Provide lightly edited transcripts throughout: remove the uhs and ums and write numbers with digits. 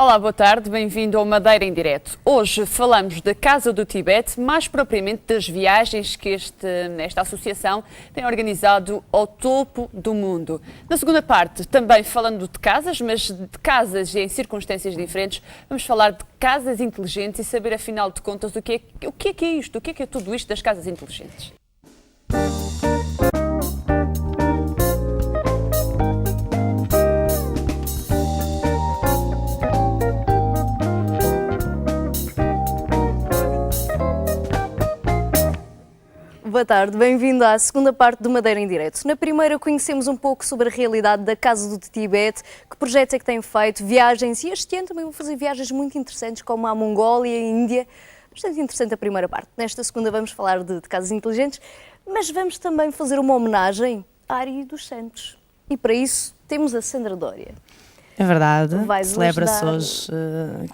Olá, boa tarde, bem-vindo ao Madeira em Direto. Hoje falamos da Casa do Tibete, mais propriamente das viagens que esta associação tem organizado ao topo do mundo. Na segunda parte, também falando de casas, mas de casas em circunstâncias diferentes, vamos falar de casas inteligentes e saber, afinal de contas, o que é isto, o que é tudo isto das casas inteligentes. Boa tarde, bem-vindo à segunda parte do Madeira em Direto. Na primeira conhecemos um pouco sobre a realidade da Casa do Tibete, que projetos é que tem feito, viagens, e este ano também vou fazer viagens muito interessantes como a Mongólia e a Índia. Bastante interessante a primeira parte. Nesta segunda vamos falar de casas inteligentes, mas vamos também fazer uma homenagem à Ari dos Santos. E para isso temos a Sandra Dória. É verdade, celebra-se hoje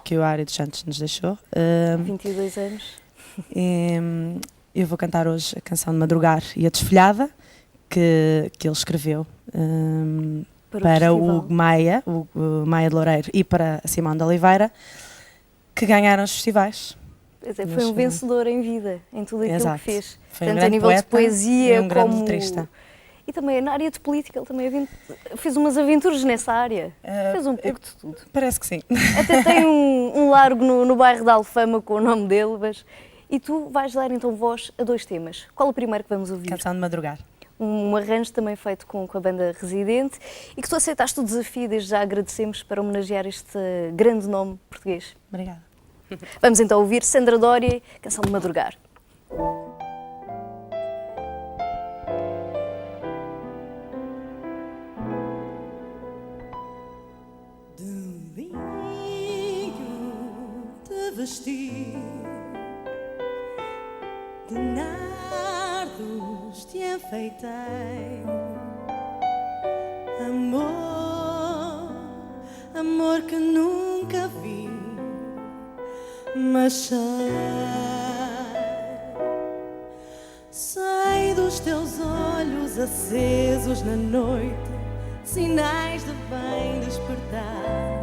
que o Ari dos Santos nos deixou. 22 anos. Eu vou cantar hoje a canção de Madrugar e a Desfolhada, que ele escreveu para o Maia de Loureiro e para a Simão de Oliveira, que ganharam os festivais. Foi um vencedor em vida, em tudo aquilo que fez. Foi tanto um a nível de poesia e um grande letrista. E também na área de política, ele também fez umas aventuras nessa área. Fez um pouco de tudo. Parece que sim. Até tem um largo no bairro da Alfama com o nome dele, mas... E tu vais dar então voz a dois temas. Qual o primeiro que vamos ouvir? Canção de Madrugar. Um arranjo também feito com a banda Residente e que tu aceitaste o desafio, desde já agradecemos, para homenagear este grande nome português. Obrigada. Vamos então ouvir Sandra Dória, Canção de Madrugar. De linho te vestir, de nardos te enfeitei, amor, amor que nunca vi, mas sei dos teus olhos acesos na noite, sinais de bem despertar.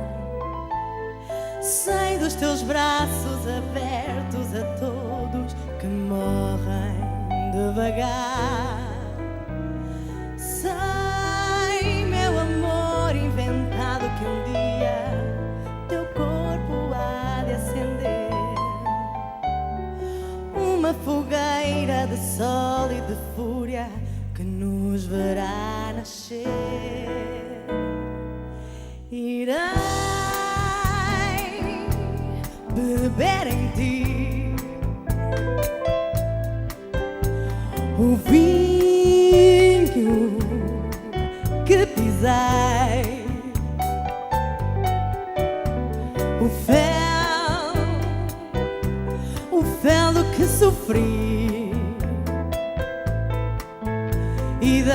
Sei dos teus braços abertos a todos que morrem devagar. Sei, meu amor inventado, que um dia teu corpo há de acender uma fogueira de sol e de fúria que nos verá nascer. Irei beber em ti o vinho que pisei, o fel do que sofri, e dei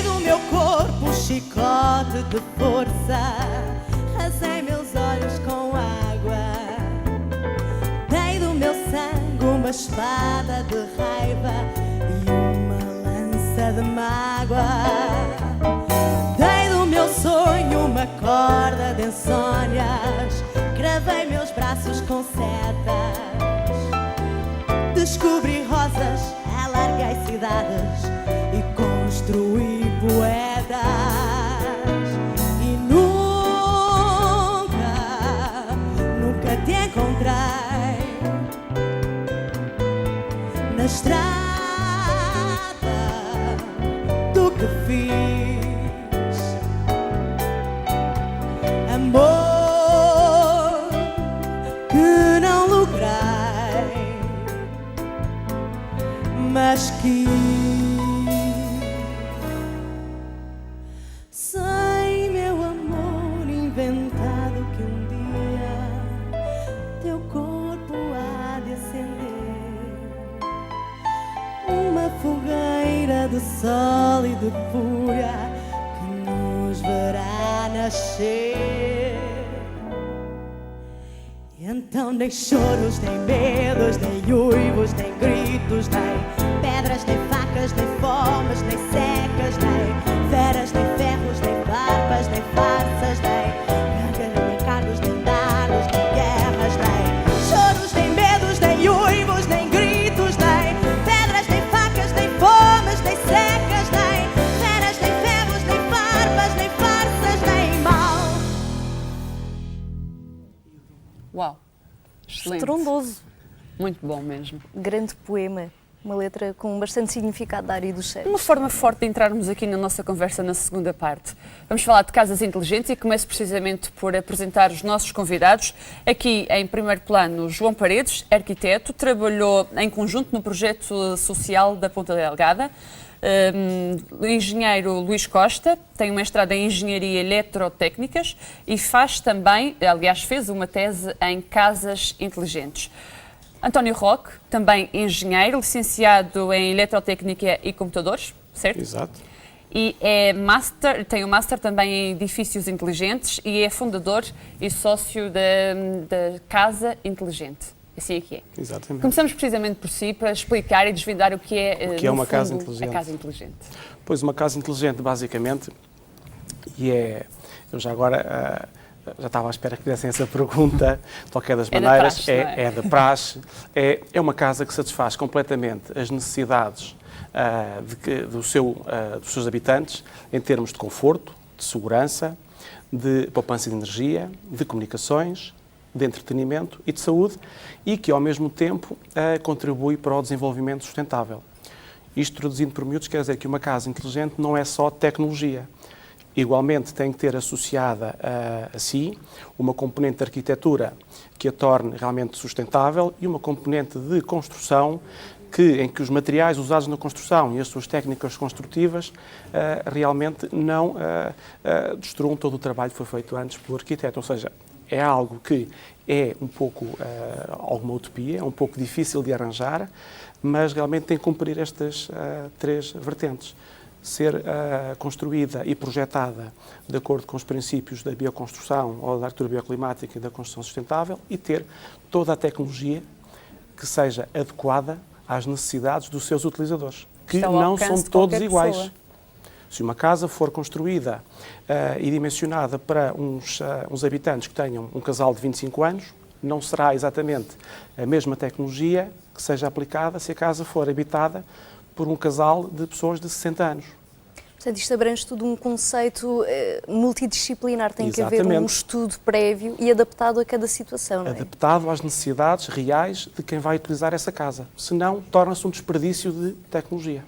do meu corpo um chicote de força, rasei meus olhos com água, dei do meu sangue uma espada de raiva e uma lança de mágoa, dei do meu sonho uma corda de insônias, gravei meus braços com setas, descobri rosas, alarguei cidades e construí poetas. E nunca te encontrei na estrada do que fiz, amor que não logrei, mas que sei, meu amor inventado, que um dia teu corpo há de acender uma fogueira de sol e de fúria que nos verá nascer. E então nem choros, nem medos, nem uivos, nem gritos, nem pedras, nem facas, nem fomes, nem secas, nem feras, nem ferros, nem Excelente. estrondoso. Muito bom mesmo. Grande poema. Uma letra com bastante significado da área dos cheiros. Uma forma forte de entrarmos aqui na nossa conversa na segunda parte. Vamos falar de casas inteligentes e começo precisamente por apresentar os nossos convidados. Aqui, em primeiro plano, João Paredes, arquiteto, trabalhou em conjunto no projeto social da Ponta Delgada. O engenheiro Luís Costa tem um mestrado em Engenharia Eletrotécnicas e faz também, aliás, fez uma tese em casas inteligentes. António Roque, também engenheiro, licenciado em Eletrotécnica e Computadores, certo? Exato. E tem um Master também em Edifícios Inteligentes e é fundador e sócio da Casa Inteligente. Assim é que é. Exatamente. Começamos precisamente por si para explicar e desvendar o que é, O que é no uma fundo, casa inteligente. a casa inteligente. Pois, uma casa inteligente, basicamente, eu já agora já estava à espera que fizessem essa pergunta, de qualquer das maneiras, é da praxe, é uma casa que satisfaz completamente as necessidades dos seus habitantes em termos de conforto, de segurança, de poupança de energia, de comunicações, de entretenimento e de saúde, e que, ao mesmo tempo, contribui para o desenvolvimento sustentável. Isto, traduzindo por miúdos, quer dizer que uma casa inteligente não é só tecnologia. Igualmente, tem que ter associada a si uma componente de arquitetura que a torne realmente sustentável e uma componente de construção em que os materiais usados na construção e as suas técnicas construtivas realmente não destruam todo o trabalho que foi feito antes pelo arquiteto. Ou seja, é algo que é um pouco alguma utopia, é um pouco difícil de arranjar, mas realmente tem que cumprir estas três vertentes. Ser construída e projetada de acordo com os princípios da bioconstrução ou da arquitetura bioclimática e da construção sustentável e ter toda a tecnologia que seja adequada às necessidades dos seus utilizadores, que não são todos iguais. Se uma casa for construída e dimensionada para uns habitantes que tenham um casal de 25 anos, não será exatamente a mesma tecnologia que seja aplicada se a casa for habitada por um casal de pessoas de 60 anos. Portanto, isto abrange tudo um conceito multidisciplinar, tem que haver um estudo prévio e adaptado a cada situação, não é? Adaptado às necessidades reais de quem vai utilizar essa casa. Senão, torna-se um desperdício de tecnologia.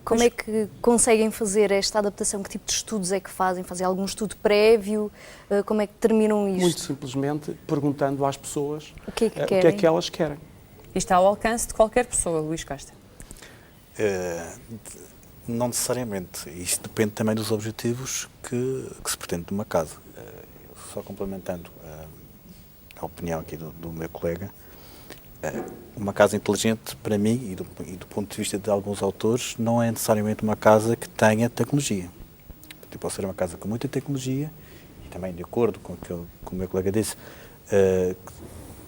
Como é que conseguem fazer esta adaptação? Que tipo de estudos é que fazem? Fazem algum estudo prévio? Como é que terminam isto? Muito simplesmente perguntando às pessoas o que é que elas querem. E está ao alcance de qualquer pessoa, Luís Costa. Não necessariamente. Isto depende também dos objetivos que se pretende de uma casa. Só complementando a opinião aqui do meu colega, uma casa inteligente, para mim, e do ponto de vista de alguns autores, não é necessariamente uma casa que tenha tecnologia. Pode ser uma casa com muita tecnologia, e também de acordo com o que o meu colega disse,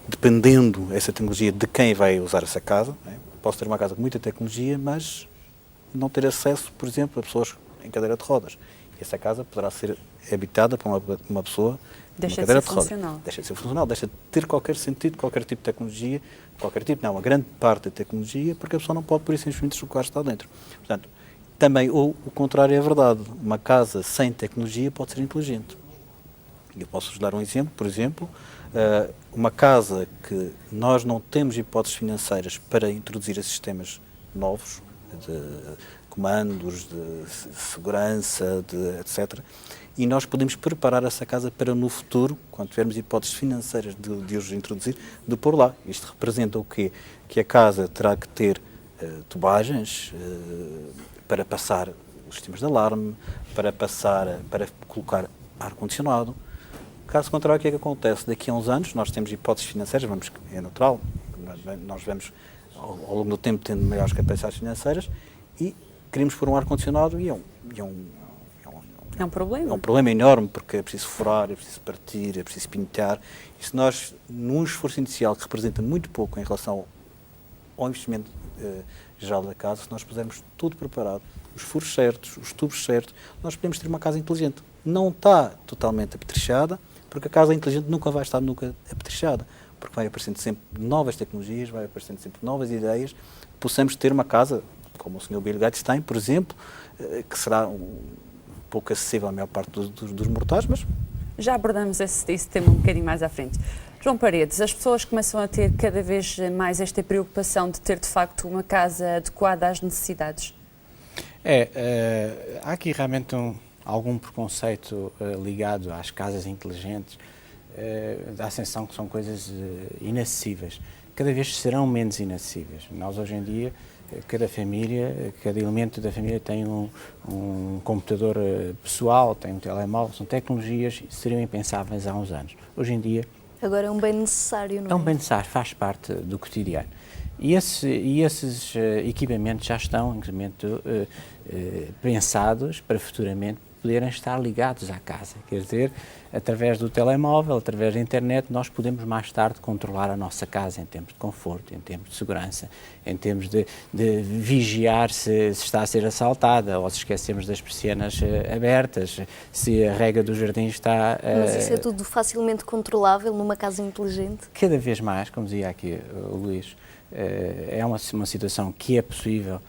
dependendo essa tecnologia de quem vai usar essa casa, posso ter uma casa com muita tecnologia, mas não ter acesso, por exemplo, a pessoas em cadeira de rodas. E essa casa poderá ser habitada por uma pessoa em cadeira de rodas. Deixa de ser funcional, deixa de ter qualquer sentido, qualquer tipo de tecnologia, uma grande parte da tecnologia, porque a pessoa não pode, por isso, simplesmente deslocar está dentro. Portanto, também o contrário é verdade. Uma casa sem tecnologia pode ser inteligente. Eu posso-vos dar um exemplo, por exemplo, uma casa que nós não temos hipóteses financeiras para introduzir a sistemas novos, de comandos, de segurança, etc. E nós podemos preparar essa casa para no futuro, quando tivermos hipóteses financeiras de os introduzir, de pôr lá. Isto representa o quê? Que a casa terá que ter tubagens para passar os sistemas de alarme, para colocar ar-condicionado. Caso contrário, o que é que acontece? Daqui a uns anos, nós temos hipóteses financeiras, é natural, nós vamos ao longo do tempo tendo maiores capacidades financeiras e queremos pôr um ar-condicionado e é um problema. É um problema enorme, porque é preciso furar, é preciso partir, é preciso pintar. E se nós, num esforço inicial que representa muito pouco em relação ao investimento geral da casa, se nós pusermos tudo preparado, os furos certos, os tubos certos, nós podemos ter uma casa inteligente. Não está totalmente apetrechada, porque a casa inteligente nunca vai estar apetrechada, porque vai aparecendo sempre novas tecnologias, vai aparecendo sempre novas ideias, possamos ter uma casa, como o Sr. Bill Gates tem, por exemplo, que será pouco acessível à maior parte dos mortais, mas... Já abordamos esse tema um bocadinho mais à frente. João Paredes, as pessoas começam a ter cada vez mais esta preocupação de ter, de facto, uma casa adequada às necessidades? Há aqui realmente algum preconceito ligado às casas inteligentes, da ascensão que são coisas inacessíveis. Cada vez serão menos inacessíveis. Nós, hoje em dia, cada família, cada elemento da família tem um computador pessoal, tem um telemóvel, são tecnologias que seriam impensáveis há uns anos. Hoje em dia... Agora é um bem necessário, não é? É um bem necessário, faz parte do cotidiano. E esses equipamentos já estão, inclusive, pensados para futuramente poderem estar ligados à casa. Quer dizer, através do telemóvel, através da internet, nós podemos mais tarde controlar a nossa casa em termos de conforto, em termos de segurança, em termos de vigiar se está a ser assaltada ou se esquecemos das persianas abertas, se a rega do jardim está... Mas isso é tudo facilmente controlável numa casa inteligente? Cada vez mais, como dizia aqui o Luís, é uma situação que é possível.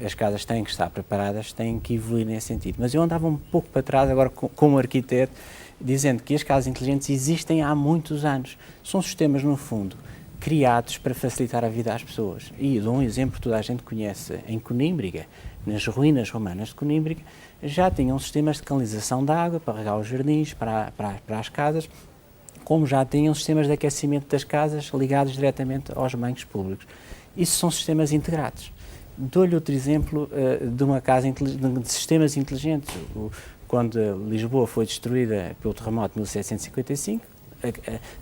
As casas têm que estar preparadas, têm que evoluir nesse sentido. Mas eu andava um pouco para trás, agora como arquiteto, dizendo que as casas inteligentes existem há muitos anos. São sistemas, no fundo, criados para facilitar a vida às pessoas. E dou um exemplo que toda a gente conhece. Em Conímbriga, nas ruínas romanas de Conímbriga, já tinham sistemas de canalização de água para regar os jardins, para as casas, como já tinham sistemas de aquecimento das casas ligados diretamente aos banhos públicos. Isso são sistemas integrados. Dou-lhe outro exemplo de uma casa de sistemas inteligentes. Quando Lisboa foi destruída pelo terremoto de 1755,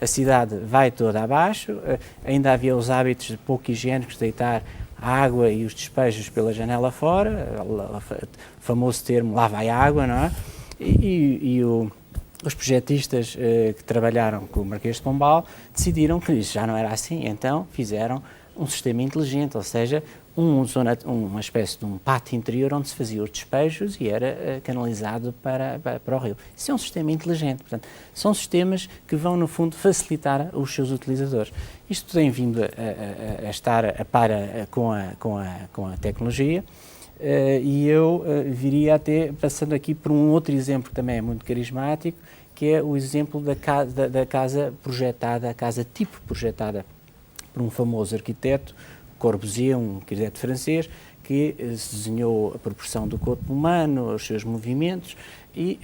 a cidade vai toda abaixo, ainda havia os hábitos pouco higiênicos de deitar a água e os despejos pela janela fora, o famoso termo lá vai água, não é? Os projetistas que trabalharam com o Marquês de Pombal decidiram que isso já não era assim, então fizeram um sistema inteligente, ou seja, uma espécie de um pátio interior onde se faziam os despejos e era canalizado para o rio. Isso é um sistema inteligente, portanto, são sistemas que vão, no fundo, facilitar os seus utilizadores. Isto tem vindo a estar a par com a tecnologia e eu viria até, passando aqui por um outro exemplo que também é muito carismático, que é o exemplo da casa projetada, a casa tipo projetada por um famoso arquiteto, Corbusier, um arquiteto francês, que desenhou a proporção do corpo humano, os seus movimentos e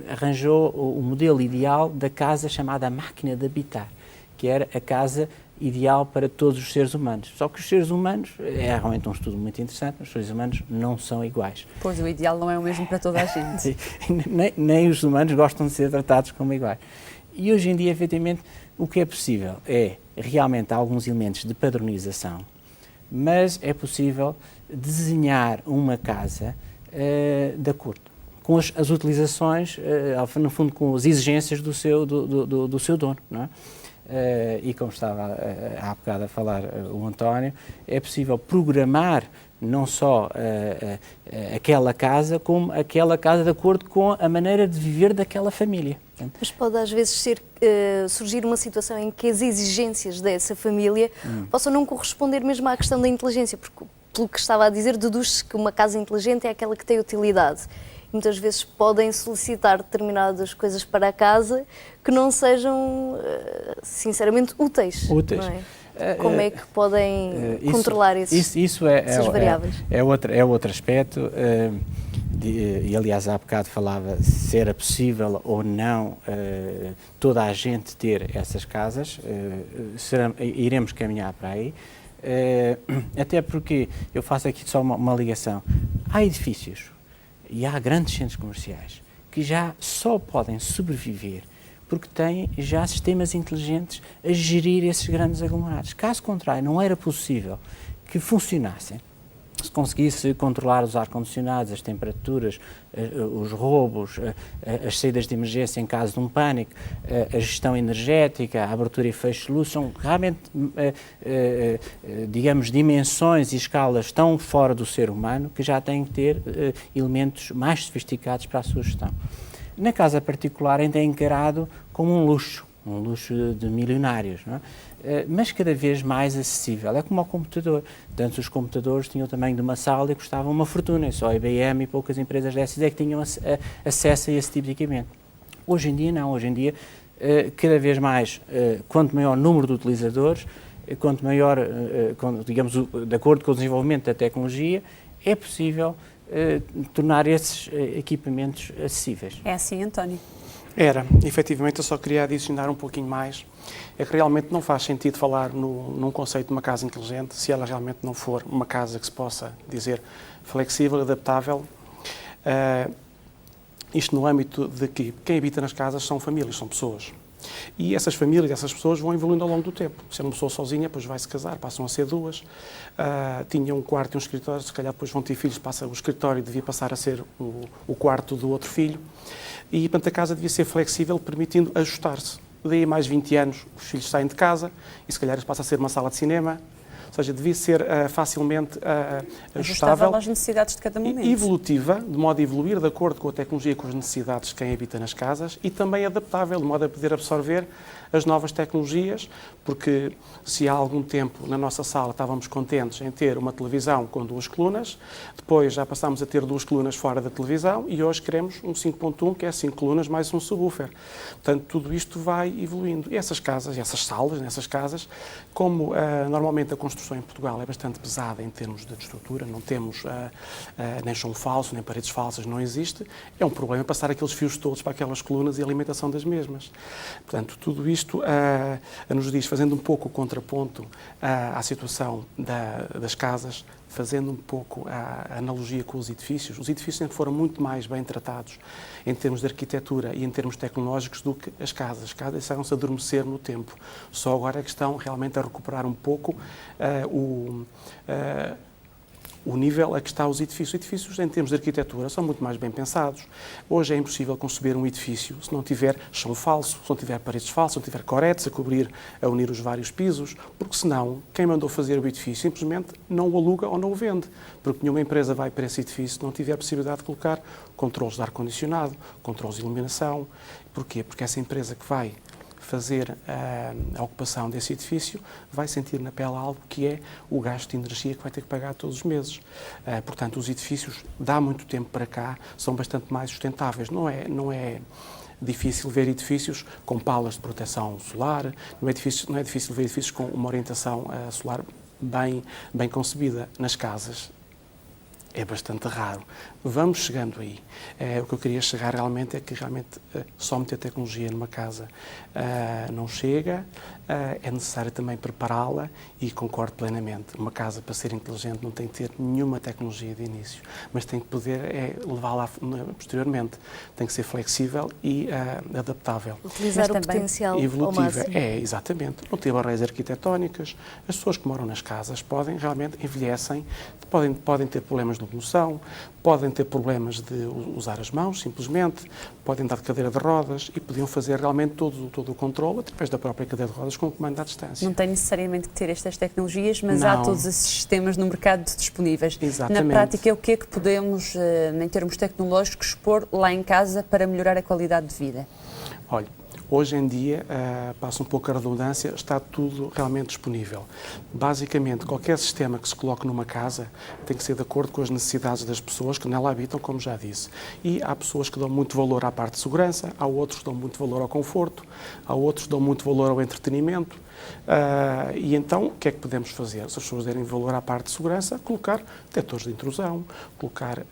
arranjou o modelo ideal da casa chamada máquina de habitar, que era a casa ideal para todos os seres humanos. Só que os seres humanos, é realmente um estudo muito interessante, os seres humanos não são iguais. Pois, o ideal não é o mesmo para toda a gente. nem os humanos gostam de ser tratados como iguais. E hoje em dia, efetivamente, o que é possível é realmente alguns elementos de padronização, mas é possível desenhar uma casa de acordo com as utilizações, no fundo com as exigências do seu dono, não é? E como estava há bocado a falar o António, é possível programar não só aquela casa, como aquela casa de acordo com a maneira de viver daquela família. Mas pode às vezes surgir uma situação em que as exigências dessa família possam não corresponder mesmo à questão da inteligência, porque pelo que estava a dizer, deduz-se que uma casa inteligente é aquela que tem utilidade. Muitas vezes podem solicitar determinadas coisas para a casa que não sejam, sinceramente, úteis. Não é? Como é que podem controlar essas variáveis? É outro aspecto. E aliás, há bocado falava se era possível ou não toda a gente ter essas casas. Iremos caminhar para aí. Até porque eu faço aqui só uma ligação. Há edifícios e há grandes centros comerciais que já só podem sobreviver porque têm já sistemas inteligentes a gerir esses grandes aglomerados. Caso contrário, não era possível que funcionassem. Se conseguisse controlar os ar-condicionados, as temperaturas, os roubos, as saídas de emergência em caso de um pânico, a gestão energética, a abertura e fecho de luz, são realmente, digamos, dimensões e escalas tão fora do ser humano que já têm que ter elementos mais sofisticados para a sua gestão. Na casa particular ainda é encarado como um luxo de milionários, não é? Mas cada vez mais acessível. É como ao computador. Antes os computadores tinham o tamanho de uma sala e custavam uma fortuna. Só a IBM e poucas empresas dessas é que tinham acesso a esse tipo de equipamento. Hoje em dia não. Hoje em dia cada vez mais, quanto maior o número de utilizadores, quanto maior, digamos, de acordo com o desenvolvimento da tecnologia, é possível tornar esses equipamentos acessíveis. É assim, António? Era, efetivamente, eu só queria adicionar um pouquinho mais. É que realmente não faz sentido falar num conceito de uma casa inteligente se ela realmente não for uma casa que se possa dizer flexível, adaptável. Isto no âmbito de que quem habita nas casas são famílias, são pessoas. E essas famílias, essas pessoas vão evoluindo ao longo do tempo. Se é uma pessoa sozinha, depois vai se casar, passam a ser duas. Tinha um quarto e um escritório, se calhar depois vão ter filhos, passa o escritório devia passar a ser o quarto do outro filho. E, portanto, a casa devia ser flexível, permitindo ajustar-se. Daí a mais 20 anos, os filhos saem de casa e, se calhar, passa a ser uma sala de cinema. Ou seja, devia ser facilmente ajustável às necessidades de cada momento. Evolutiva, de modo a evoluir de acordo com a tecnologia e com as necessidades de quem habita nas casas, e também adaptável, de modo a poder absorver as novas tecnologias, porque se há algum tempo na nossa sala estávamos contentes em ter uma televisão com 2 colunas, depois já passámos a ter 2 colunas fora da televisão e hoje queremos um 5.1, que é 5 colunas mais um subwoofer. Portanto, tudo isto vai evoluindo. E essas casas, essas salas, nessas casas, como normalmente a construção em Portugal é bastante pesada em termos de estrutura, não temos nem chão falso, nem paredes falsas, não existe, é um problema passar aqueles fios todos para aquelas colunas e a alimentação das mesmas. Portanto, tudo isto nos diz, fazendo um pouco o contraponto à situação das casas, fazendo um pouco a analogia com os edifícios sempre foram muito mais bem tratados em termos de arquitetura e em termos tecnológicos do que as casas. As casas deixaram-se adormecer no tempo. Só agora é que estão realmente a recuperar um pouco o nível a que está os edifícios. Os edifícios, em termos de arquitetura, são muito mais bem pensados. Hoje é impossível conceber um edifício se não tiver chão falso, se não tiver paredes falsas, se não tiver coretes a unir os vários pisos, porque senão, quem mandou fazer o edifício simplesmente não o aluga ou não o vende, porque nenhuma empresa vai para esse edifício se não tiver a possibilidade de colocar controles de ar-condicionado, controles de iluminação. Porquê? Porque essa empresa que vai fazer a ocupação desse edifício vai sentir na pele algo que é o gasto de energia que vai ter que pagar todos os meses. Portanto, os edifícios, de há muito tempo para cá, são bastante mais sustentáveis. Não é difícil ver edifícios com palas de proteção solar, não é difícil ver edifícios com uma orientação solar bem concebida. Nas casas é bastante raro. Vamos chegando aí. O que eu queria chegar realmente é que só meter tecnologia numa casa não chega, é necessário também prepará-la e concordo plenamente. Uma casa, para ser inteligente, não tem que ter nenhuma tecnologia de início, mas tem que poder levá-la posteriormente. Tem que ser flexível e adaptável. Utilizar o potencial evolutiva. ao máximo. Exatamente. Não ter barreiras arquitetónicas. As pessoas que moram nas casas realmente envelhecem, podem ter problemas de locomoção, podem ter problemas de usar as mãos, simplesmente, podem dar de cadeira de rodas e podiam fazer realmente todo o controle através da própria cadeira de rodas com o comando à distância. Não tem necessariamente que ter estas tecnologias, mas não. Há todos esses sistemas no mercado disponíveis. Exatamente. Na prática, o que é que podemos, em termos tecnológicos, pôr lá em casa para melhorar a qualidade de vida? Olha, hoje em dia, passa um pouco a redundância, está tudo realmente disponível. Basicamente, qualquer sistema que se coloque numa casa tem que ser de acordo com as necessidades das pessoas que nela habitam, como já disse. E há pessoas que dão muito valor à parte de segurança, há outros que dão muito valor ao conforto, há outros que dão muito valor ao entretenimento. E então, o que é que podemos fazer? Se as pessoas derem valor à parte de segurança, colocar detectores de intrusão, colocar...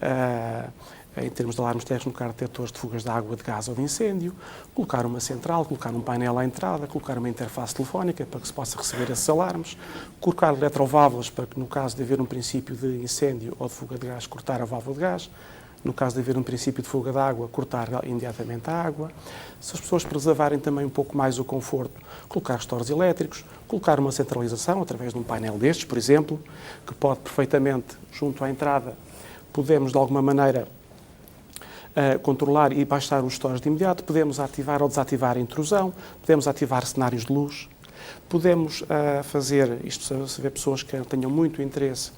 em termos de alarmes técnicos, colocar detectores de fugas de água, de gás ou de incêndio, colocar uma central, colocar um painel à entrada, colocar uma interface telefónica para que se possa receber esses alarmes, colocar eletroválvulas para que, no caso de haver um princípio de incêndio ou de fuga de gás, cortar a válvula de gás, no caso de haver um princípio de fuga de água, cortar imediatamente a água. Se as pessoas preservarem também um pouco mais o conforto, colocar restauros elétricos, colocar uma centralização através de um painel destes, por exemplo, que pode perfeitamente, junto à entrada, podemos de alguma maneira controlar e baixar os stores de imediato, podemos ativar ou desativar a intrusão, podemos ativar cenários de luz, podemos fazer, isto se vê pessoas que tenham muito interesse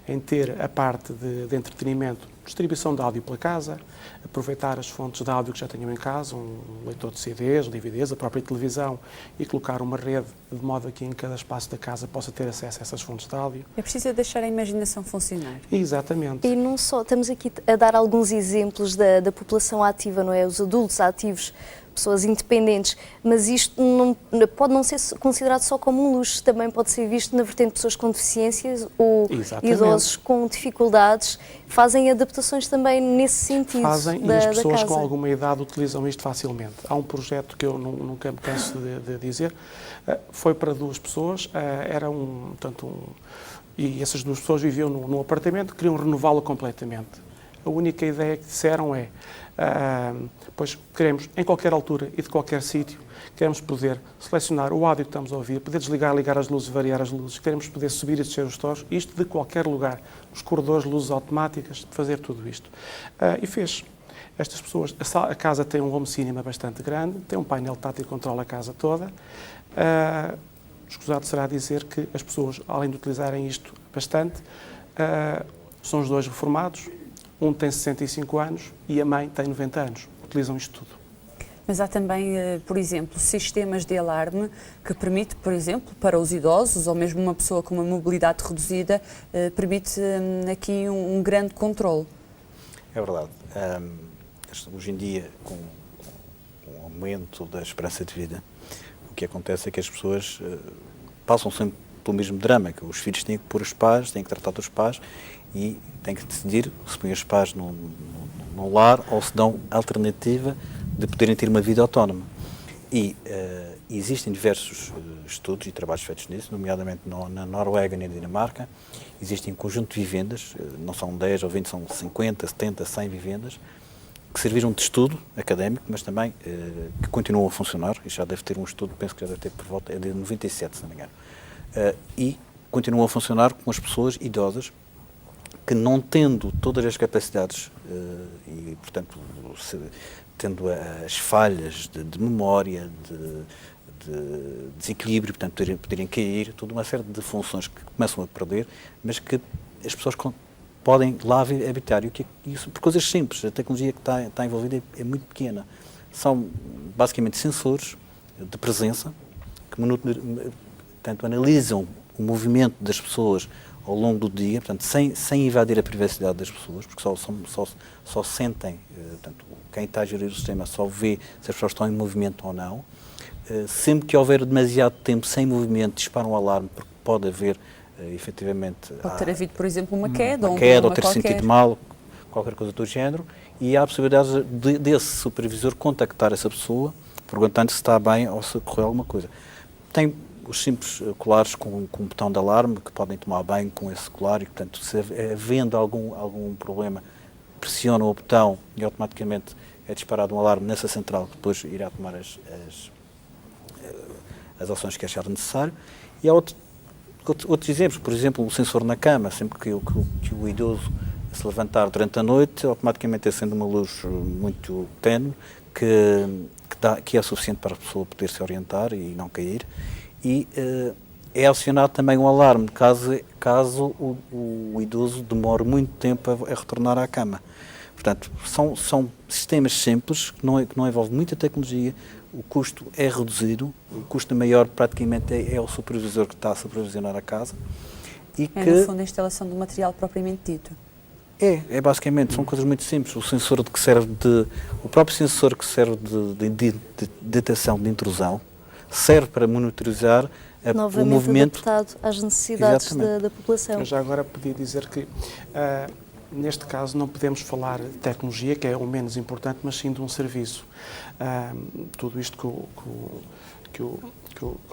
em ter a parte de entretenimento, distribuição de áudio pela casa, aproveitar as fontes de áudio que já tenham em casa, um leitor de CDs, DVDs, a própria televisão e colocar uma rede de modo a que em cada espaço da casa possa ter acesso a essas fontes de áudio. É preciso deixar a imaginação funcionar. Exatamente. E não só, estamos aqui a dar alguns exemplos da população ativa, não é? Os adultos ativos pessoas independentes, mas isto não, pode não ser considerado só como um luxo, também pode ser visto na vertente de pessoas com deficiências ou idosos com dificuldades, fazem adaptações também nesse sentido. Fazem, e as pessoas com alguma idade utilizam isto facilmente. Há um projeto que eu nunca me canso de dizer, foi para 2 pessoas, e essas 2 pessoas viviam num apartamento, queriam renová-lo completamente. A única ideia que disseram é, pois queremos, em qualquer altura e de qualquer sítio, queremos poder selecionar o áudio que estamos a ouvir, poder desligar, ligar as luzes, variar as luzes, queremos poder subir e descer os tons, isto de qualquer lugar, os corredores, luzes automáticas, fazer tudo isto. E fez. Estas pessoas, a casa tem um home cinema bastante grande, tem um painel tátil que controla a casa toda. Escusado será dizer que as pessoas, além de utilizarem isto bastante, são os 2 reformados, um tem 65 anos e a mãe tem 90 anos. Utilizam isto tudo. Mas há também, por exemplo, sistemas de alarme que permite, por exemplo, para os idosos ou mesmo uma pessoa com uma mobilidade reduzida, permite aqui um grande controle. É verdade. Hoje em dia, com o aumento da esperança de vida, o que acontece é que as pessoas passam sempre pelo mesmo drama, que os filhos têm que pôr os pais, têm que tratar dos pais e têm que decidir se põem os pais no lar ou se dão alternativa de poderem ter uma vida autónoma. E existem diversos estudos e trabalhos feitos nisso, nomeadamente na Noruega e na Dinamarca. Existem um conjunto de vivendas, não são 10 ou 20, são 50, 70, 100 vivendas, que serviram de estudo académico, mas também que continuam a funcionar. E já deve ter um estudo, penso que já deve ter por volta, é de 97, se não me engano. E continuam a funcionar com as pessoas idosas que, não tendo todas as capacidades e, portanto, tendo as falhas de memória, de desequilíbrio, portanto, poderem cair, toda uma série de funções que começam a perder, mas que as pessoas podem lá habitar. E isso por coisas simples. A tecnologia que está envolvida é muito pequena. São basicamente sensores de presença que portanto, analisam o movimento das pessoas ao longo do dia, portanto, sem invadir a privacidade das pessoas, porque só sentem, portanto, quem está a gerir o sistema só vê se as pessoas estão em movimento ou não. Sempre que houver demasiado tempo sem movimento, dispara um alarme, porque pode haver, efetivamente... Pode ter havido, por exemplo, uma queda ou ter sentido mal, qualquer coisa do género, e há a possibilidade desse supervisor contactar essa pessoa, perguntando se está bem ou se ocorreu alguma coisa. Tem os simples colares com um botão de alarme, que podem tomar banho com esse colar, e, portanto, se havendo algum problema, pressionam o botão e automaticamente é disparado um alarme nessa central, que depois irá tomar as ações que achar necessário. E há outros exemplos, por exemplo, o sensor na cama, sempre que o idoso se levantar durante a noite, automaticamente acende uma luz muito tenue, que é suficiente para a pessoa poder se orientar e não cair. E é acionado também um alarme caso o idoso demore muito tempo a retornar à cama. Portanto, são sistemas simples, que não envolvem muita tecnologia, o custo é reduzido, o custo maior praticamente é o supervisor que está a supervisionar a casa. E no fundo, a instalação do material propriamente dito. É basicamente, são coisas muito simples. O sensor o próprio sensor que serve de detecção de intrusão serve para monitorizar o movimento. Adaptado às necessidades da população. Eu já agora podia dizer que, neste caso, não podemos falar de tecnologia, que é o menos importante, mas sim de um serviço. Tudo isto que o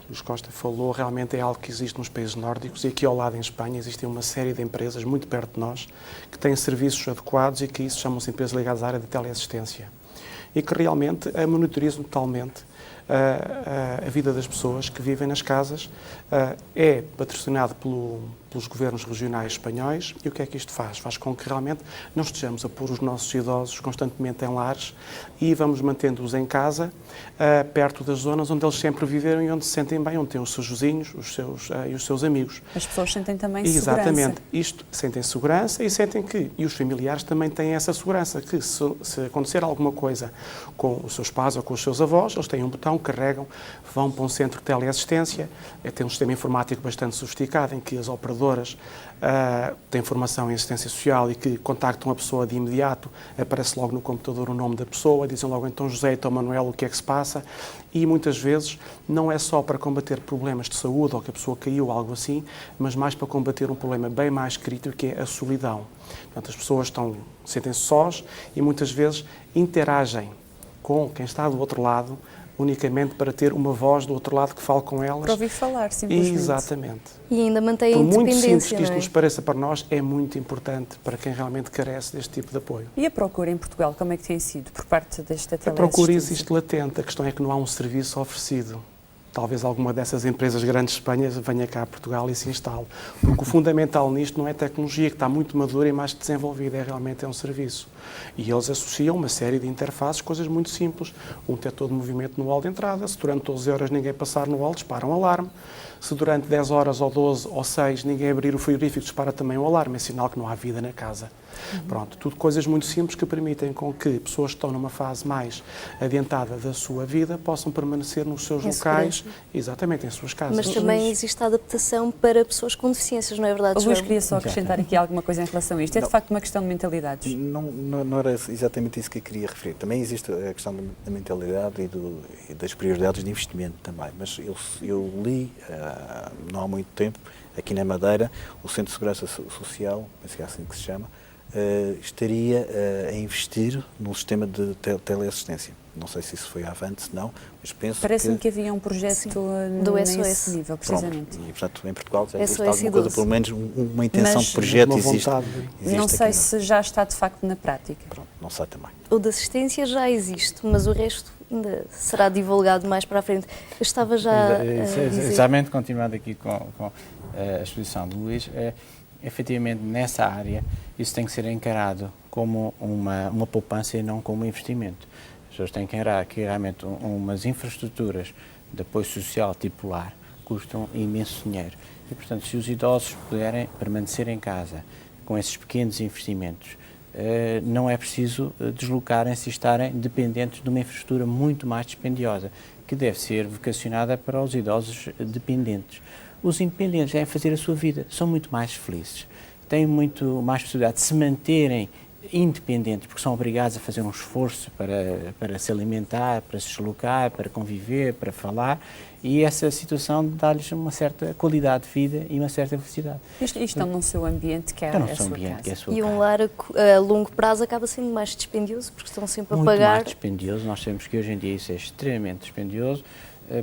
Luís Costa falou realmente é algo que existe nos países nórdicos, e aqui ao lado em Espanha existem uma série de empresas muito perto de nós que têm serviços adequados e que isso chamam-se empresas ligadas à área de teleassistência e que realmente monitorizam totalmente a vida das pessoas que vivem nas casas. É patrocinado pelos governos regionais espanhóis, e o que é que isto faz? Faz com que realmente não estejamos a pôr os nossos idosos constantemente em lares e vamos mantendo-os em casa, perto das zonas onde eles sempre viveram e onde se sentem bem, onde têm os seus vizinhos e os seus amigos. As pessoas sentem também segurança. Exatamente. Isto, sentem segurança e sentem e os familiares também têm essa segurança, que se acontecer alguma coisa com os seus pais ou com os seus avós, eles têm um botão, carregam, vão para um centro de teleassistência, tem um sistema informático bastante sofisticado em que as operadoras trabalhadoras têm formação em assistência social e que contactam a pessoa de imediato, aparece logo no computador o nome da pessoa, dizem logo então José, então Manuel, o que é que se passa? E muitas vezes não é só para combater problemas de saúde ou que a pessoa caiu, algo assim, mas mais para combater um problema bem mais crítico que é a solidão. Portanto, as pessoas sentem-se sós e muitas vezes interagem com quem está do outro lado unicamente para ter uma voz do outro lado que fale com elas. Para ouvir falar, simplesmente. Exatamente. E ainda mantém a Por muito independência, simples que isto não é? nos pareça para nós, é muito importante para quem realmente carece deste tipo de apoio. E a procura em Portugal, como é que tem sido por parte desta A teleassistência? procura existe latente, a questão é que não há um serviço oferecido. Talvez alguma dessas empresas grandes de Espanha venha cá a Portugal e se instale. Porque o fundamental nisto não é tecnologia, que está muito madura e mais desenvolvida, realmente um serviço. E eles associam uma série de interfaces, coisas muito simples. Um detector de movimento no hall de entrada, se durante 12 horas ninguém passar no hall, dispara um alarme. Se durante 10 horas ou 12 ou 6 ninguém abrir o frigorífico, dispara também um alarme, é sinal que não há vida na casa. Pronto, tudo coisas muito simples que permitem com que pessoas que estão numa fase mais adiantada da sua vida possam permanecer nos seus locais, exatamente, em suas casas. Mas também existe a adaptação para pessoas com deficiências, não é verdade, Luís, João? queria só acrescentar aqui alguma coisa em relação a isto. É de facto uma questão de mentalidades. Não era exatamente isso que eu queria referir. Também existe a questão da mentalidade e das prioridades de investimento também. Mas eu li, não há muito tempo, aqui na Madeira, o Centro de Segurança Social, penso que é assim que se chama, estaria a investir num sistema de teleassistência. Não sei se isso foi avante, se não, mas penso Parece-me que havia um projeto do nesse SOS. nível, precisamente. Pronto, e, portanto, em Portugal já existe SOS alguma coisa, idoso. pelo menos uma intenção Mas de projeto uma existe. vontade. Não aqui sei na- se já está de facto na prática. Pronto, não sei também. O de assistência já existe, mas o resto ainda será divulgado mais para a frente. Eu estava já a dizer... Exatamente, continuando aqui com a exposição do Luís, efetivamente nessa área isso tem que ser encarado como uma poupança e não como um investimento. As pessoas têm que encarar que realmente umas infraestruturas de apoio social tipo lar custam imenso dinheiro. E, portanto, se os idosos puderem permanecer em casa com esses pequenos investimentos, não é preciso deslocarem-se e estarem dependentes de uma infraestrutura muito mais dispendiosa, que deve ser vocacionada para os idosos dependentes. Os independentes devem fazer a sua vida, são muito mais felizes, têm muito mais possibilidade de se manterem independentes, porque são obrigados a fazer um esforço para se alimentar, para se deslocar, para conviver, para falar, e essa situação dá-lhes uma certa qualidade de vida e uma certa felicidade. Estão no seu ambiente que é Então, a sua casa. que é a sua E um casa. lar a longo prazo acaba sendo mais dispendioso, porque estão sempre a Muito pagar. mais dispendioso. Nós sabemos que hoje em dia isso é extremamente dispendioso,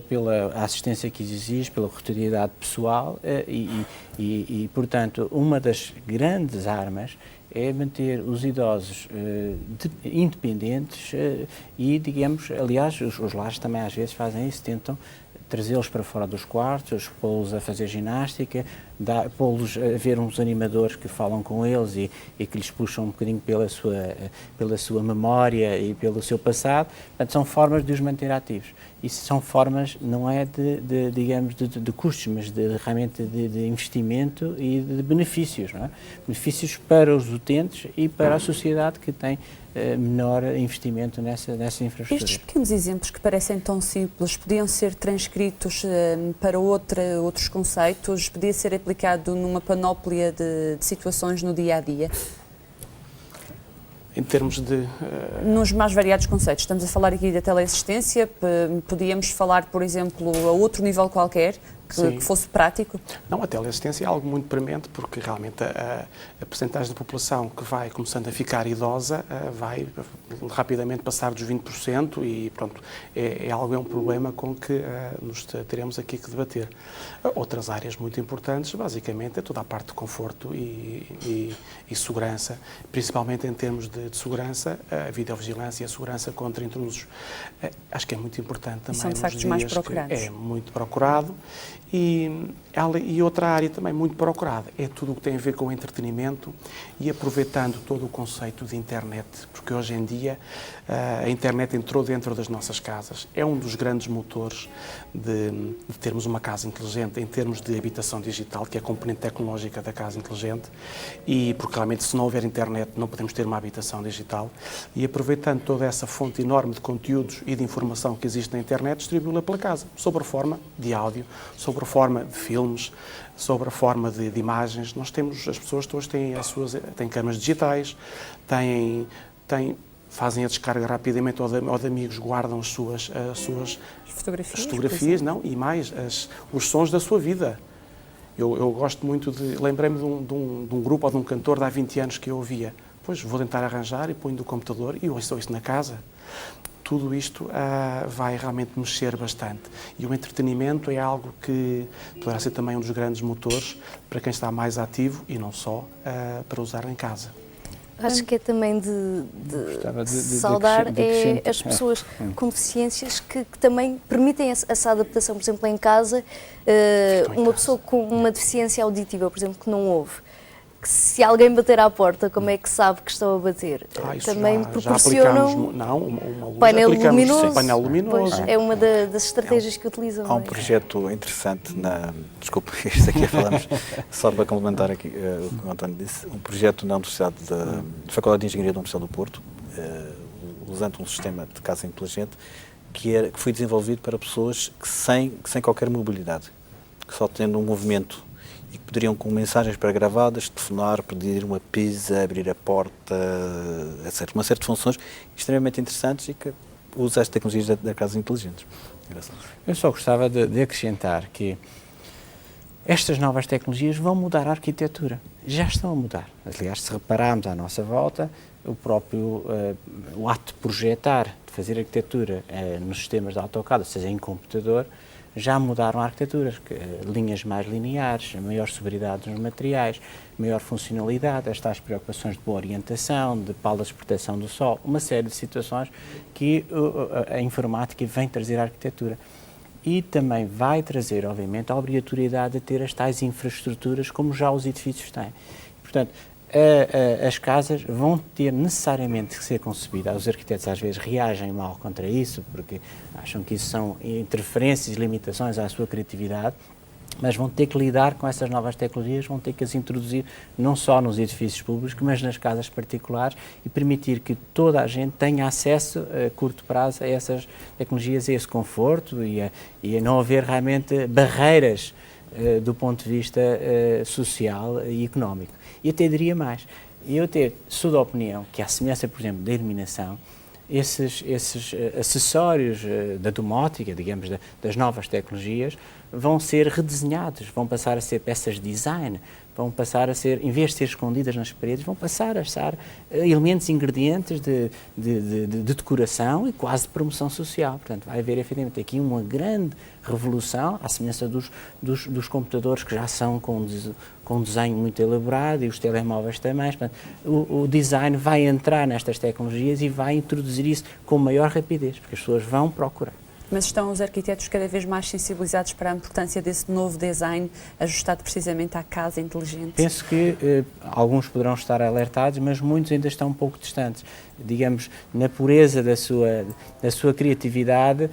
pela assistência que exige, pela rotatividade pessoal e, portanto, uma das grandes armas é manter os idosos independentes e, digamos, aliás, os lares também às vezes fazem isso, tentam trazê-los para fora dos quartos, pô-los a fazer ginástica, pô-los a ver uns animadores que falam com eles e que lhes puxam um bocadinho pela sua memória e pelo seu passado. Portanto, são formas de os manter ativos. Isso são formas, não é de custos, mas realmente de investimento e de benefícios, não é? Benefícios para os utentes e para a sociedade que tem menor investimento nessa infraestrutura. Estes pequenos exemplos que parecem tão simples podiam ser transcritos para outros conceitos, podia ser aplicado numa panóplia de situações no dia-a-dia? Em termos de... Nos mais variados conceitos. Estamos a falar aqui da teleassistência, podíamos falar, por exemplo, a outro nível qualquer, que fosse prático? Não, a teleassistência é algo muito premente, porque realmente a percentagem da população que vai começando a ficar idosa vai rapidamente passar dos 20% e, pronto, é um problema com que nos teremos aqui que debater. Outras áreas muito importantes, basicamente, é toda a parte de conforto e segurança, principalmente em termos de segurança, a videovigilância e a segurança contra intrusos. Acho que é muito importante também. São de facto mais procurados. É muito procurado. E outra área também muito procurada é tudo o que tem a ver com o entretenimento e aproveitando todo o conceito de internet, porque hoje em dia a internet entrou dentro das nossas casas. É um dos grandes motores de termos uma casa inteligente em termos de habitação digital, que é a componente tecnológica da casa inteligente, e porque realmente se não houver internet não podemos ter uma habitação digital, e aproveitando toda essa fonte enorme de conteúdos e de informação que existe na internet, distribui-la pela casa, sob a forma de áudio, sobre a forma de filmes, sobre a forma de imagens. As pessoas todas têm câmaras digitais, fazem a descarga rapidamente ou de amigos, guardam as suas fotografias não, e mais os sons da sua vida. Eu gosto muito lembrei-me de um grupo ou de um cantor de há 20 anos que eu ouvia. Pois vou tentar arranjar e ponho do computador e ouço isso na casa. Tudo isto vai realmente mexer bastante. E o entretenimento é algo que poderá ser também um dos grandes motores para quem está mais ativo e não só para usar em casa. Acho que é também de saudar as pessoas com deficiências que também permitem essa adaptação. Por exemplo, em casa, uma pessoa com uma deficiência auditiva, por exemplo, que não ouve, que se alguém bater à porta, como é que sabe que estão a bater? Também proporcionam painel luminoso. Painel luminoso. Pois, é uma das estratégias que utilizam. Há um projeto interessante, desculpa, isto aqui falamos, só para complementar aqui o que o António disse, um projeto na Universidade da Faculdade de Engenharia da Universidade do Porto, usando um sistema de casa inteligente, que foi desenvolvido para pessoas sem qualquer mobilidade, que só tendo um movimento e que poderiam, com mensagens pré-gravadas, telefonar, pedir uma pizza, abrir a porta, etc. Uma série de funções extremamente interessantes e que usa as tecnologias da casa inteligentes. Eu só gostava de acrescentar que estas novas tecnologias vão mudar a arquitetura. Já estão a mudar. Aliás, se repararmos à nossa volta, o ato de projetar, de fazer arquitetura nos sistemas de AutoCAD, ou seja, em computador, já mudaram arquiteturas, linhas mais lineares, maior sobriedade nos materiais, maior funcionalidade, estas preocupações de boa orientação, de palas de proteção do sol, uma série de situações que a informática vem trazer à arquitetura. E também vai trazer, obviamente, a obrigatoriedade de ter as tais infraestruturas como já os edifícios têm. Portanto, as casas vão ter necessariamente que ser concebidas. Os arquitetos às vezes reagem mal contra isso, porque acham que isso são interferências e limitações à sua criatividade, mas vão ter que lidar com essas novas tecnologias, vão ter que as introduzir não só nos edifícios públicos, mas nas casas particulares e permitir que toda a gente tenha acesso a curto prazo a essas tecnologias, a esse conforto e a não haver realmente barreiras do ponto de vista social e económico. E até diria mais, eu sou da opinião que, à semelhança, por exemplo, da iluminação, esses acessórios da domótica, digamos, das novas tecnologias, vão ser redesenhados, vão passar a ser peças de design, vão passar a ser, em vez de ser escondidas nas paredes, vão passar a estar elementos, ingredientes de decoração e quase de promoção social. Portanto, vai haver, efetivamente, aqui uma grande revolução, à semelhança dos computadores que já são com um desenho muito elaborado e os telemóveis também. Portanto, o design vai entrar nestas tecnologias e vai introduzir isso com maior rapidez, porque as pessoas vão procurar. Mas estão os arquitetos cada vez mais sensibilizados para a importância desse novo design ajustado precisamente à casa inteligente? Penso que alguns poderão estar alertados, mas muitos ainda estão um pouco distantes. Digamos, na pureza da sua criatividade,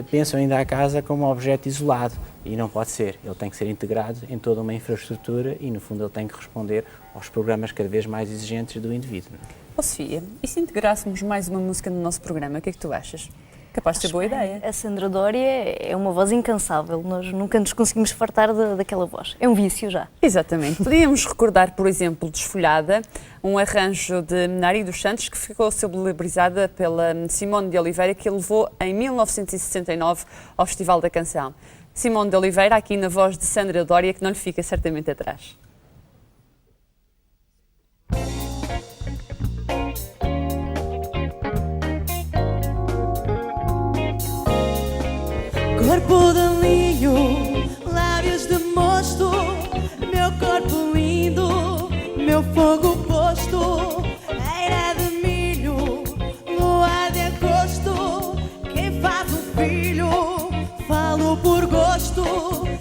pensam ainda a casa como um objeto isolado. E não pode ser. Ele tem que ser integrado em toda uma infraestrutura e, no fundo, ele tem que responder aos programas cada vez mais exigentes do indivíduo. Sofia, e se integrássemos mais uma música no nosso programa, o que é que tu achas? Capaz de ser boa ideia. A Sandra Dória é uma voz incansável, nós nunca nos conseguimos fartar daquela voz. É um vício já. Exatamente. Podíamos recordar, por exemplo, Desfolhada, um arranjo de Nari dos Santos que ficou celebrizada pela Simone de Oliveira, que levou em 1969 ao Festival da Canção. Simone de Oliveira, aqui na voz de Sandra Dória, que não lhe fica certamente atrás. Corpo de linho, lábios de mosto, meu corpo lindo, meu fogo posto, eira de milho, lua de agosto, quem faz um filho, falo por gosto,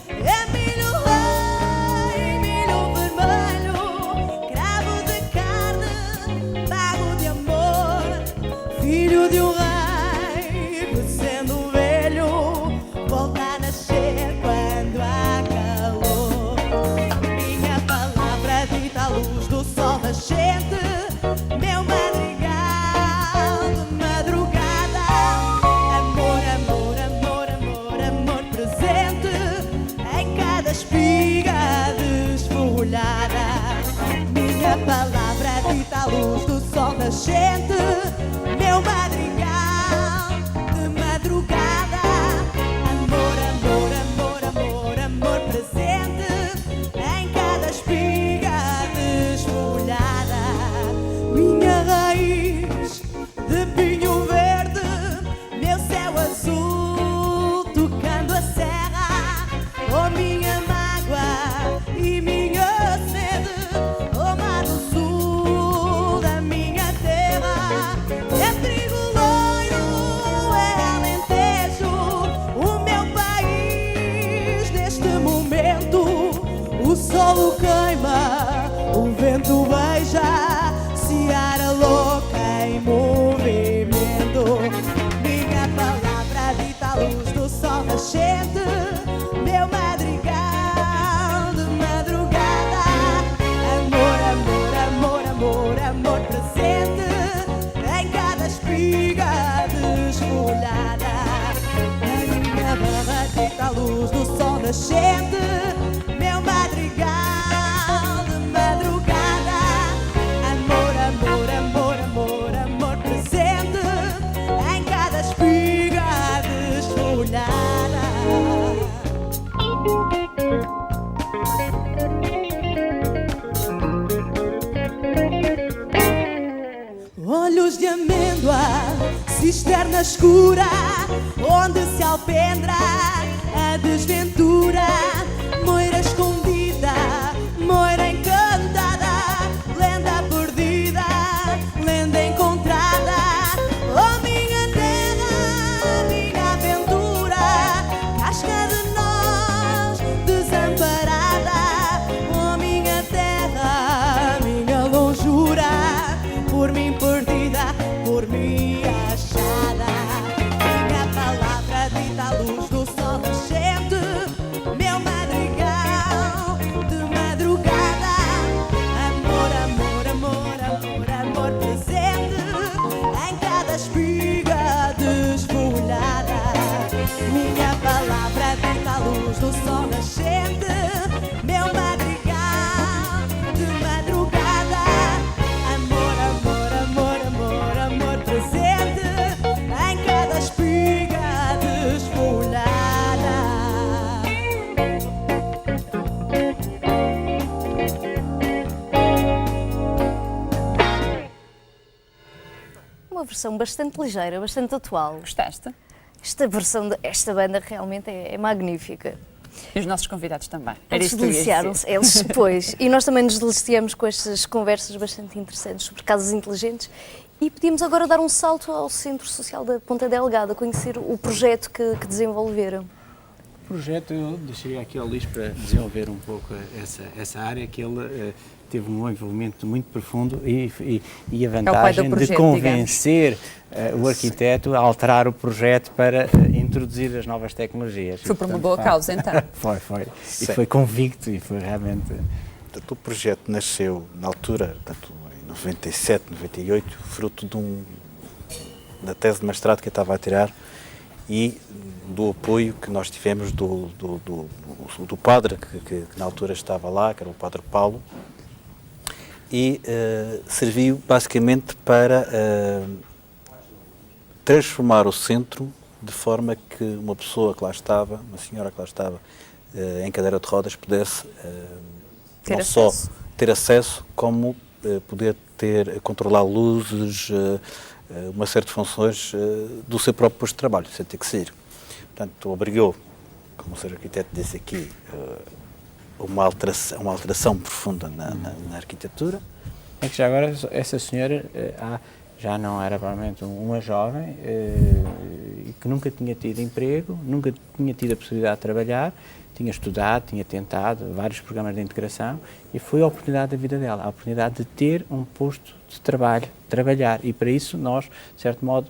é milho rei, milho vermelho, cravo de carne, bago de amor, filho de um rei, que sendo velho volta a nascer. luz do sol nascente, meu madrigal de madrugada. Amor, amor, amor, amor, amor presente em cada espiga desfolhada. Minha raiz de pinho verde, meu céu azul tocando a serra. Oh, minha mágoa e minha sede, oh, mar do sul da minha terra. É trigo loiro, é Alentejo, o meu país neste momento. O sol o queima, o vento beija, seara louca em movimento. Minha palavra dita à luz do sol nascente, meu madrigal de madrugada. Amor, amor, amor, amor, amor presente em cada espiga desfolhada. A minha barra dita à luz do sol nascente, meu madrigal de madrugada. Amor, amor, amor, amor, amor presente em cada espiga desfolhada. Olhos de amêndoa, cisterna escura, onde se alpendra a desventura. Moira escondida, moira encantada, lenda perdida, lenda encontrada. Oh, minha terra, minha aventura, casca de nós desamparada. Oh, minha terra, minha longura, por mim perdida, por mim achada. Minha palavra dita à luz do sol nascente, meu madrigal de madrugada. Amor, amor, amor, amor, amor presente em cada espiga desfolhada. Minha palavra dita à luz do sol nascente, meu madrigal de madrugada. Amor, amor, amor, amor, amor presente em cada espiga desfolhada. Uma versão bastante ligeira, bastante atual. Gostaste? Esta versão desta banda realmente é magnífica. E os nossos convidados também. Era Eles isto que eu ia dizer. deliciaram-se, eles depois. E nós também nos deliciamos com estas conversas bastante interessantes sobre casas inteligentes. E pedimos agora dar um salto ao Centro Social da Ponta Delgada, conhecer o projeto que desenvolveram. O projeto, eu deixaria aqui ao Luís para desenvolver um pouco essa área, que ele teve um envolvimento muito profundo e a vantagem projeto, de convencer o arquiteto a alterar o projeto para introduzir as novas tecnologias. Foi por uma boa causa, então. Foi. E foi convicto e foi realmente... Portanto, o projeto nasceu na altura, portanto, em 97, 98, fruto da tese de mestrado que eu estava a tirar e do apoio que nós tivemos do padre que na altura estava lá, que era o padre Paulo, e serviu basicamente para transformar o centro de forma que uma pessoa que lá estava, uma senhora que lá estava em cadeira de rodas, pudesse não só ter acesso, como poder controlar luzes, uma série de funções do seu próprio posto de trabalho, sem ter que sair. Portanto, obrigou, como o Sr. Arquiteto disse aqui, uma alteração profunda na arquitetura. É que já agora essa senhora já não era provavelmente uma jovem que nunca tinha tido emprego, nunca tinha tido a possibilidade de trabalhar, tinha estudado, tinha tentado vários programas de integração e foi a oportunidade da vida dela, a oportunidade de ter um posto de trabalho, trabalhar, e para isso nós, de certo modo,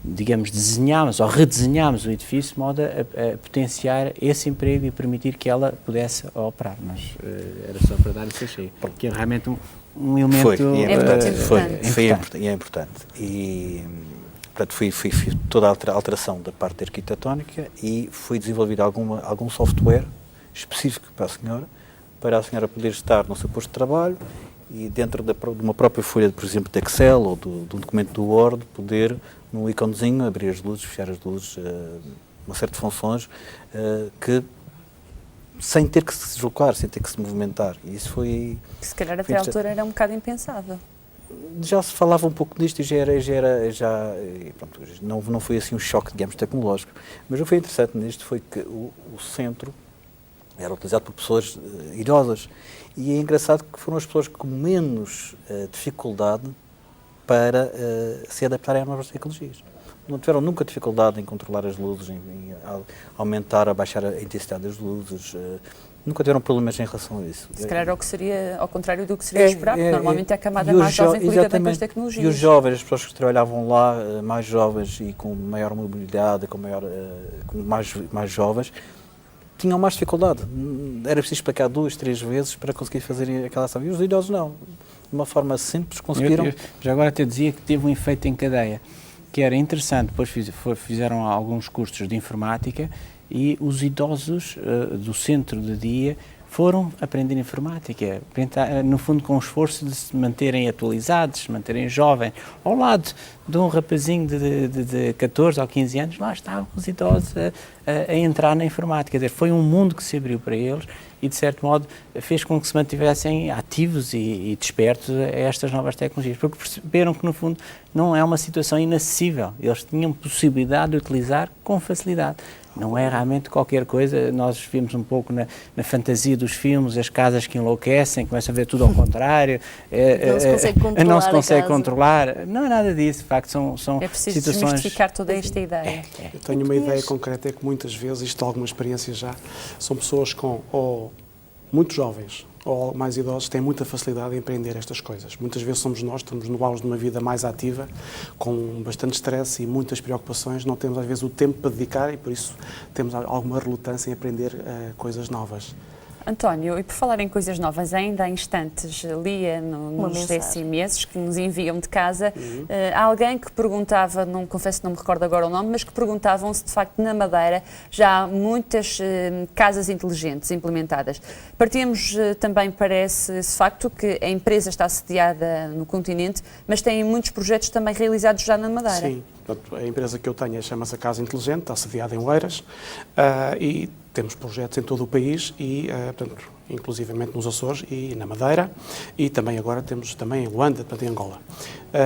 digamos, desenhámos ou redesenhámos o edifício de modo a potenciar esse emprego e permitir que ela pudesse operar, mas era só para dar esse cheio, porque é realmente um elemento importante. E portanto, foi toda a alteração da parte arquitetónica e foi desenvolvido algum software específico para a senhora poder estar no seu posto de trabalho e dentro de uma própria folha, por exemplo, de Excel ou de um documento do Word, poder, num íconezinho, abrir as luzes, fechar as luzes, uma série de funções que sem ter que se deslocar, sem ter que se movimentar. E isso foi... Que se calhar até à altura era um bocado impensável. Já se falava um pouco disto e pronto, não foi assim um choque, digamos, tecnológico. Mas o que foi interessante nisto foi que o centro era utilizado por pessoas idosas. E é engraçado que foram as pessoas com menos dificuldade para se adaptarem às novas tecnologias. Não tiveram nunca dificuldade em controlar as luzes, em aumentar, abaixar a intensidade das luzes. Nunca tiveram problemas em relação a isso. Se calhar o que seria, ao contrário do que seria esperado, porque normalmente é a camada mais jovem que lida bem com as tecnologias. E os jovens, as pessoas que trabalhavam lá, mais jovens e com maior mobilidade, mais jovens, tinham mais dificuldade. Era preciso explicar 2, 3 vezes para conseguir fazer aquela ação. E os idosos não. De uma forma simples conseguiram. Já agora até dizia que teve um efeito em cadeia, que era interessante. Depois fizeram alguns cursos de informática e os idosos do centro de dia foram aprender informática, no fundo com o esforço de se manterem atualizados, se manterem jovens. Ao lado de um rapazinho de 14 ou 15 anos, lá estavam os idosos a entrar na informática. Quer dizer, foi um mundo que se abriu para eles e, de certo modo, fez com que se mantivessem ativos e despertos a estas novas tecnologias, porque perceberam que, no fundo, não é uma situação inacessível. Eles tinham possibilidade de utilizar com facilidade. Não é realmente qualquer coisa. Nós vimos um pouco na fantasia dos filmes, as casas que enlouquecem, começam a ver tudo ao contrário. Não se consegue controlar. Não é nada disso, de facto, são é preciso situações... desmistificar toda esta ideia. Eu tenho uma ideia concreta, é que muitas vezes, isto de alguma experiência já, são pessoas com, ou muito jovens, ou mais idosos, têm muita facilidade em aprender estas coisas. Muitas vezes somos nós, estamos no auge de uma vida mais ativa, com bastante stress e muitas preocupações, não temos às vezes o tempo para dedicar e por isso temos alguma relutância em aprender coisas novas. António, e por falar em coisas novas, ainda há instantes lia nos SMS que nos enviam de casa, há alguém que perguntava, não confesso que não me recordo agora o nome, mas que perguntavam se de facto na Madeira já há muitas casas inteligentes implementadas. Partimos também para esse facto que a empresa está sediada no continente, mas tem muitos projetos também realizados já na Madeira. Sim, portanto, a empresa que eu tenho chama-se a Casa Inteligente, está sediada em Oeiras e temos projetos em todo o país e, portanto, inclusivamente nos Açores e na Madeira e também agora temos também em Luanda, portanto, em Angola.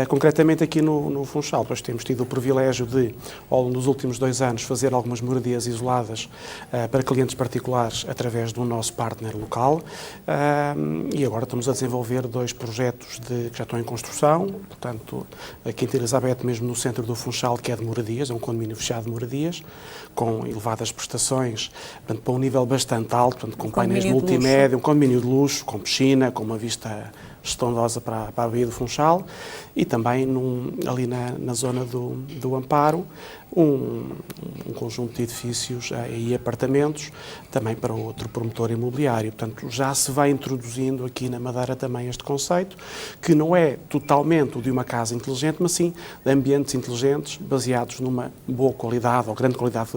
Concretamente aqui no Funchal, pois temos tido o privilégio de, ao longo dos últimos 2 anos, fazer algumas moradias isoladas para clientes particulares através do nosso partner local e agora estamos a desenvolver 2 projetos que já estão em construção, portanto, aqui em Elizabeth, mesmo no centro do Funchal, que é de moradias, é um condomínio fechado de moradias, com elevadas prestações, portanto, para um nível bastante alto, portanto, com painéis multimédia, um condomínio de luxo, com piscina, com uma vista estrondosa para a Baía do Funchal e também ali na zona do Amparo um conjunto de edifícios e apartamentos também para outro promotor imobiliário. Portanto, já se vai introduzindo aqui na Madeira também este conceito, que não é totalmente o de uma casa inteligente, mas sim de ambientes inteligentes baseados numa boa qualidade ou grande qualidade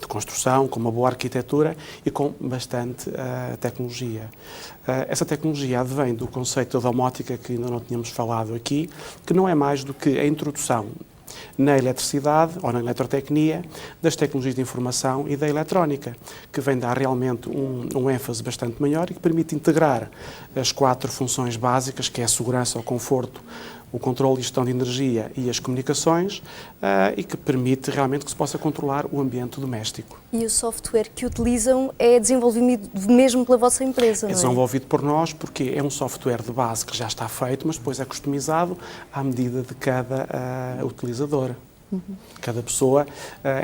de construção, com uma boa arquitetura e com bastante tecnologia. Essa tecnologia advém do conceito da domótica que ainda não tínhamos falado aqui, que não é mais do que a introdução na eletricidade ou na eletrotecnia das tecnologias de informação e da eletrónica, que vem dar realmente um ênfase bastante maior e que permite integrar as 4 funções básicas, que é a segurança, o conforto, o controle e gestão de energia e as comunicações, e que permite realmente que se possa controlar o ambiente doméstico. E o software que utilizam é desenvolvido mesmo pela vossa empresa, não é? É desenvolvido por nós porque é um software de base que já está feito, mas depois é customizado à medida de cada utilizador. Cada pessoa,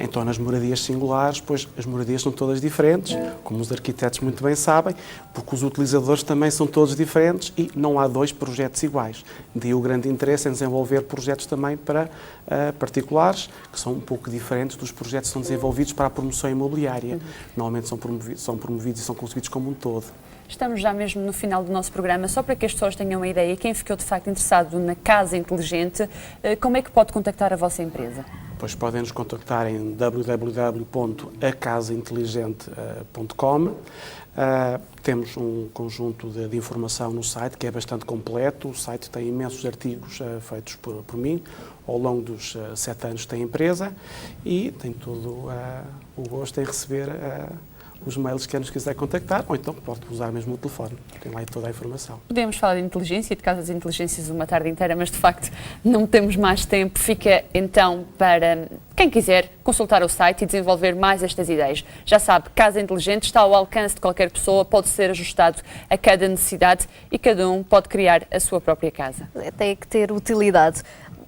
então nas moradias singulares, pois as moradias são todas diferentes, como os arquitetos muito bem sabem, porque os utilizadores também são todos diferentes e não há 2 projetos iguais. Daí o grande interesse em desenvolver projetos também para particulares, que são um pouco diferentes dos projetos que são desenvolvidos para a promoção imobiliária. Normalmente são promovidos e são concebidos como um todo. Estamos já mesmo no final do nosso programa, só para que as pessoas tenham uma ideia, quem ficou de facto interessado na Casa Inteligente, como é que pode contactar a vossa empresa? Depois podem nos contactar em www.acasainteligente.com. Temos um conjunto de informação no site que é bastante completo. O site tem imensos artigos feitos por mim ao longo dos 7 anos que tem a empresa e tem todo o gosto em receber os mails que nos quiser contactar, ou então pode usar mesmo o telefone, tem lá toda a informação. Podemos falar de inteligência e de casas de inteligências uma tarde inteira, mas de facto não temos mais tempo. Fica então para quem quiser consultar o site e desenvolver mais estas ideias. Já sabe, Casa Inteligente está ao alcance de qualquer pessoa, pode ser ajustado a cada necessidade e cada um pode criar a sua própria casa. Tem que ter utilidade.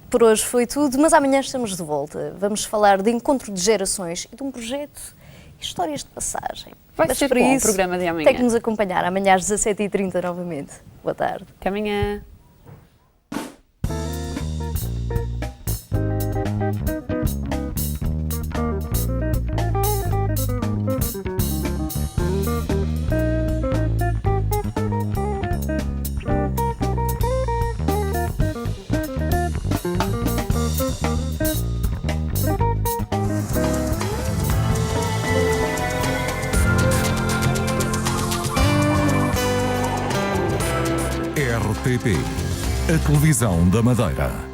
Por hoje foi tudo, mas amanhã estamos de volta. Vamos falar de encontro de gerações e de um projeto, histórias de passagem. Vai mas ser para bom isso, o programa de amanhã. Tem que nos acompanhar amanhã às 17h30 novamente. Boa tarde. Até amanhã. RTP, a televisão da Madeira.